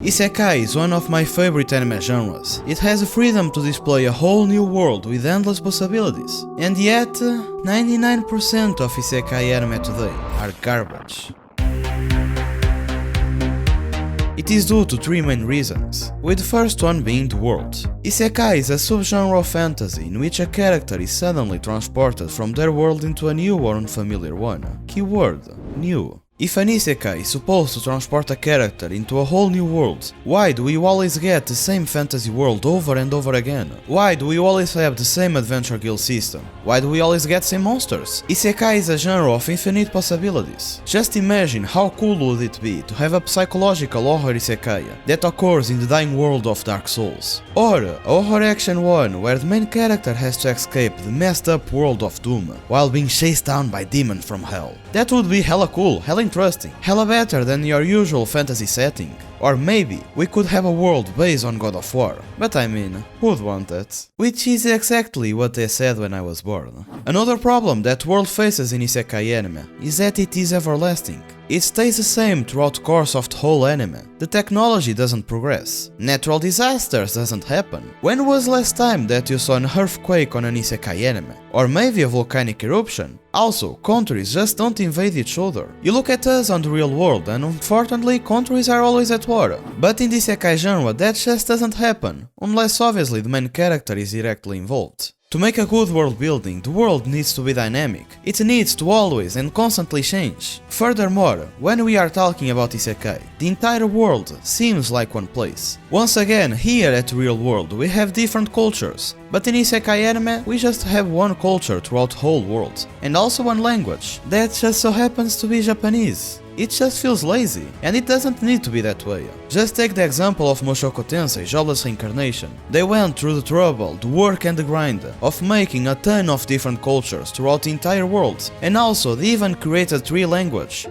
Isekai is one of my favorite anime genres. It has the freedom to display a whole new world with endless possibilities. And yet, 99% of Isekai anime today are garbage. It is due to three main reasons, with the first one being the world. Isekai is a subgenre of fantasy in which a character is suddenly transported from their world into a new or unfamiliar one. Keyword: new. If an isekai is supposed to transport a character into a whole new world, why do we always get the same fantasy world over and over again? Why do we always have the same adventure guild system? Why do we always get same monsters? Isekai is a genre of infinite possibilities. Just imagine how cool would it be to have a psychological horror isekai that occurs in the dying world of Dark Souls. Or a horror action one where the main character has to escape the messed up world of Doom while being chased down by demons from hell. That would be hella cool, hella interesting, hella better than your usual fantasy setting. Or maybe we could have a world based on God of War. But I mean, who'd want that? Which is exactly what they said when I was born. Another problem that world faces in isekai anime is that it is everlasting. It stays the same throughout the course of the whole anime. The technology doesn't progress. Natural disasters doesn't happen. When was last time that you saw an earthquake on an isekai anime? Or maybe a volcanic eruption? Also, countries just don't invade each other. You look at us on the real world and unfortunately countries are always at war. But in the isekai genre that just doesn't happen, unless obviously the main character is directly involved. To make a good world building, the world needs to be dynamic. It needs to always and constantly change. Furthermore, when we are talking about isekai, the entire world seems like one place. Once again, here at the real world we have different cultures, but in isekai anime we just have one culture throughout the whole world, and also one language, that just so happens to be Japanese. It just feels lazy, and it doesn't need to be that way. Just take the example of Mushoku Tensei Jobless Reincarnation. They went through the trouble, the work and the grind of making a ton of different cultures throughout the entire world, and also they even created 3 languages.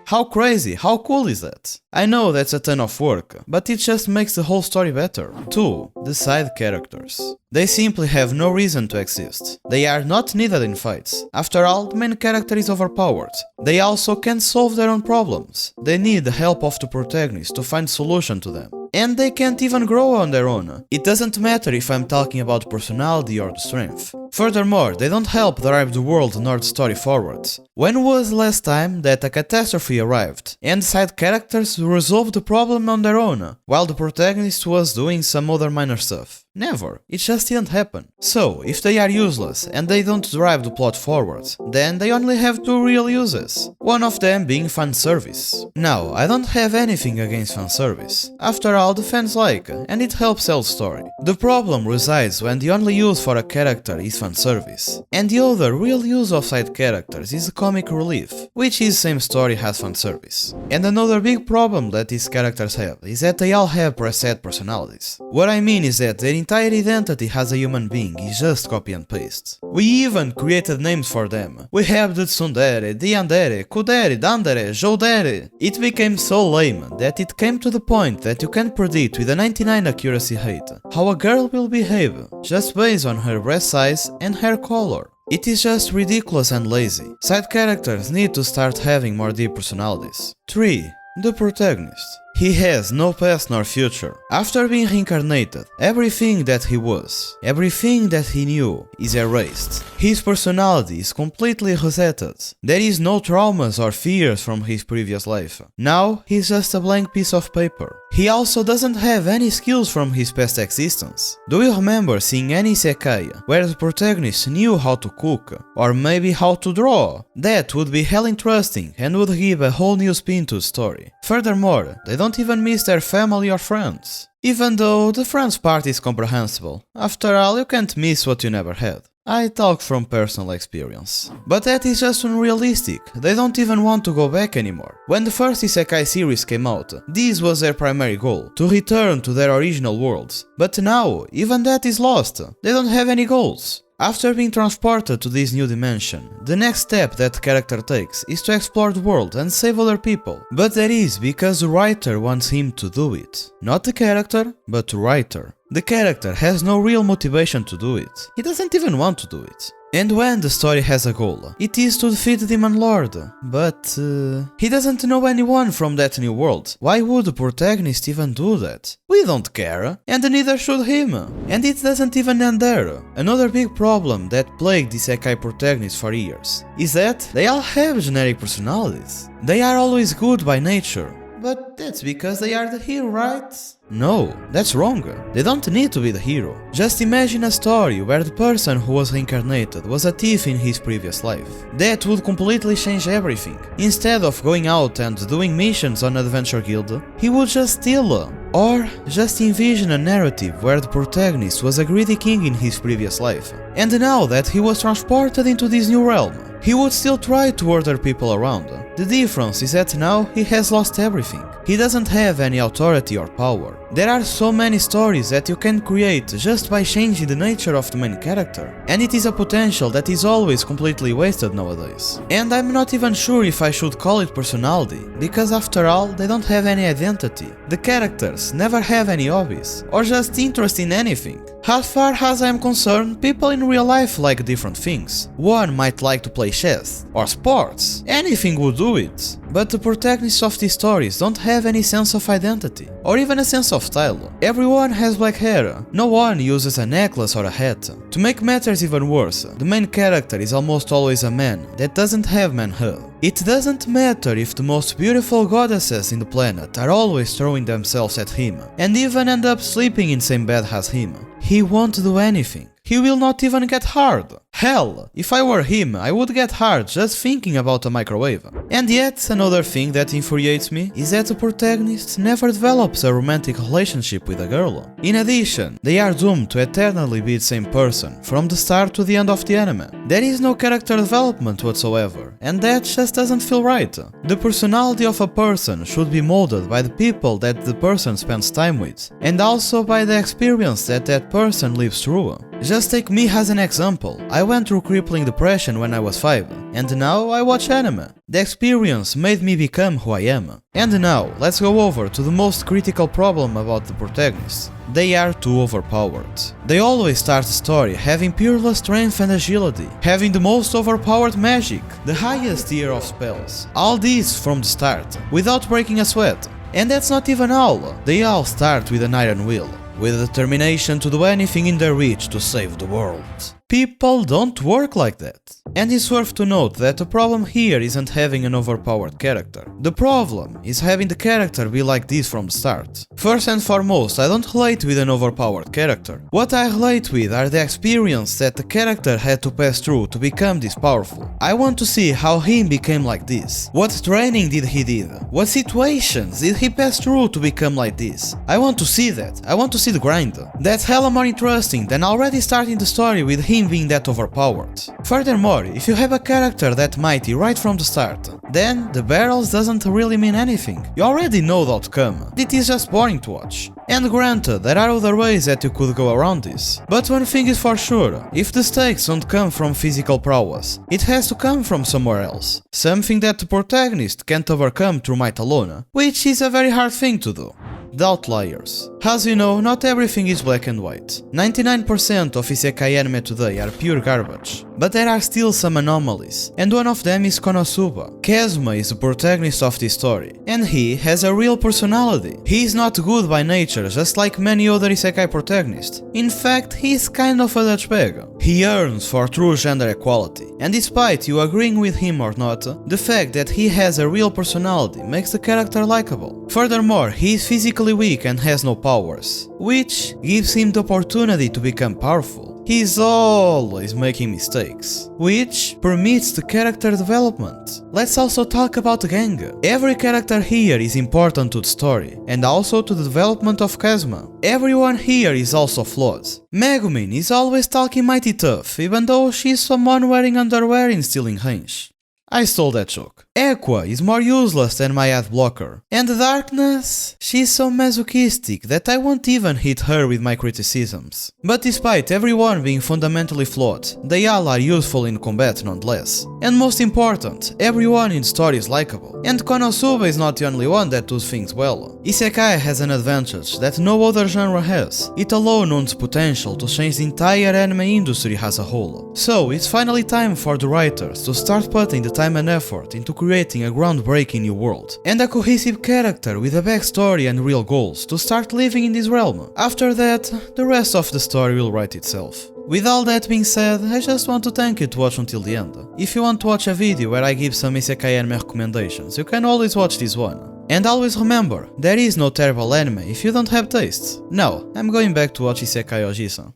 How crazy, how cool is that? I know that's a ton of work, but it just makes the whole story better. 2. The side characters. They simply have no reason to exist. They are not needed in fights. After all, the main character is overpowered. They also can't solve their own problems. They need the help of the protagonist to find solution to them. And they can't even grow on their own. It doesn't matter if I'm talking about personality or the strength. Furthermore, they don't help drive the world nor the story forward. When was the last time that a catastrophe arrived and side characters resolved the problem on their own, while the protagonist was doing some other minor stuff? Never. It just didn't happen. So, if they are useless and they don't drive the plot forward, then they only have 2 real uses. One of them being fanservice. Now, I don't have anything against fanservice. After all, the fans like, and it helps tell the story. The problem resides when the only use for a character is fanservice, and the other real use of side characters is the comic relief, which is same story as fanservice. And another big problem that these characters have is that they all have preset personalities. What I mean is that their entire identity as a human being is just copy and paste. We even created names for them. We have the tsundere, the yandere, kudere, dandere, joudere. It became so lame that it came to the point that you can predict with a 99 accuracy rate how a girl will behave just based on her breast size and hair color. It is just ridiculous and lazy. Side characters need to start having more deep personalities. 3. The protagonist. He has no past nor future. After being reincarnated, everything that he was, everything that he knew, is erased. His personality is completely resetted. There is no traumas or fears from his previous life. Now, he's just a blank piece of paper. He also doesn't have any skills from his past existence. Do you remember seeing any isekai where the protagonist knew how to cook, or maybe how to draw? That would be hell interesting and would give a whole new spin to the story. Furthermore, they don't even miss their family or friends. Even though the friends part is comprehensible. After all, you can't miss what you never had. I talk from personal experience. But that is just unrealistic. They don't even want to go back anymore. When the first Isekai series came out, this was their primary goal, to return to their original worlds. But now, even that is lost. They don't have any goals. After being transported to this new dimension, the next step that the character takes is to explore the world and save other people. But that is because the writer wants him to do it. Not the character, but the writer. The character has no real motivation to do it. He doesn't even want to do it. And when the story has a goal, it is to defeat the Demon Lord, but he doesn't know anyone from that new world. Why would the protagonist even do that? We don't care, and neither should him. And it doesn't even end there. Another big problem that plagued Isekai protagonists for years is that they all have generic personalities. They are always good by nature. But that's because they are the hero, right? No, that's wrong. They don't need to be the hero. Just imagine a story where the person who was reincarnated was a thief in his previous life. That would completely change everything. Instead of going out and doing missions on Adventure Guild, he would just steal. Or just envision a narrative where the protagonist was a greedy king in his previous life. And now that he was transported into this new realm, he would still try to order people around. The difference is that now he has lost everything. He doesn't have any authority or power. There are so many stories that you can create just by changing the nature of the main character, and it is a potential that is always completely wasted nowadays. And I'm not even sure if I should call it personality, because after all, they don't have any identity. The characters never have any hobbies, or just interest in anything. As far as I'm concerned, people in real life like different things. One might like to play chess, or sports, anything would do it. But the protagonists of these stories don't have any sense of identity, or even a sense of style. Everyone has black hair, no one uses a necklace or a hat. To make matters even worse, the main character is almost always a man that doesn't have manhood. It doesn't matter if the most beautiful goddesses in the planet are always throwing themselves at him, and even end up sleeping in the same bed as him. He won't do anything. He will not even get hard. Hell, if I were him, I would get hard just thinking about a microwave. And yet, another thing that infuriates me is that the protagonist never develops a romantic relationship with a girl. In addition, they are doomed to eternally be the same person, from the start to the end of the anime. There is no character development whatsoever, and that just doesn't feel right. The personality of a person should be molded by the people that the person spends time with, and also by the experience that that person lives through. Just take me as an example. I went through crippling depression when I was 5, and now I watch anime. The experience made me become who I am. And now, let's go over to the most critical problem about the protagonists. They are too overpowered. They always start the story having peerless strength and agility, having the most overpowered magic, the highest tier of spells. All this from the start, without breaking a sweat. And that's not even all. They all start with an iron will, with a determination to do anything in their reach to save the world. People don't work like that. And it's worth to note that the problem here isn't having an overpowered character. The problem is having the character be like this from the start. First and foremost, I don't relate with an overpowered character. What I relate with are the experience that the character had to pass through to become this powerful. I want to see how he became like this. What training did he did? What situations did he pass through to become like this? I want to see that. I want to see the grind. That's hella more interesting than already starting the story with him being that overpowered. Furthermore, if you have a character that mighty right from the start, then the battles doesn't really mean anything. You already know the outcome. It is just boring to watch. And granted, there are other ways that you could go around this. But one thing is for sure, if the stakes don't come from physical prowess, it has to come from somewhere else. Something that the protagonist can't overcome through might alone, which is a very hard thing to do. The Outliers. As you know, not everything is black and white. 99% of Isekai anime today are pure garbage. But there are still some anomalies, and one of them is Konosuba. Kazuma is the protagonist of this story, and he has a real personality. He is not good by nature, just like many other Isekai protagonists. In fact, he is kind of a douchebag. He yearns for true gender equality, and despite you agreeing with him or not, the fact that he has a real personality makes the character likable. Furthermore, he is physically weak and has no powers, which gives him the opportunity to become powerful. He's always making mistakes, which permits the character development. Let's also talk about Gang. Every character here is important to the story, and also to the development of Kazuma. Everyone here is also flawed. Megumin is always talking mighty tough, even though she's someone wearing underwear in stealing range. I stole that joke. Aqua is more useless than my ad blocker. And Darkness? She's so masochistic that I won't even hit her with my criticisms. But despite everyone being fundamentally flawed, they all are useful in combat nonetheless. And most important, everyone in story is likable. And Konosuba is not the only one that does things well. Isekai has an advantage that no other genre has. It alone owns potential to change the entire anime industry as a whole. So it's finally time for the writers to start putting the time and effort into creating a groundbreaking new world, and a cohesive character with a backstory and real goals to start living in this realm. After that, the rest of the story will write itself. With all that being said, I just want to thank you to watch until the end. If you want to watch a video where I give some Isekai anime recommendations, you can always watch this one. And always remember, there is no terrible anime if you don't have tastes. Now, I'm going back to watch Isekai Oji-san.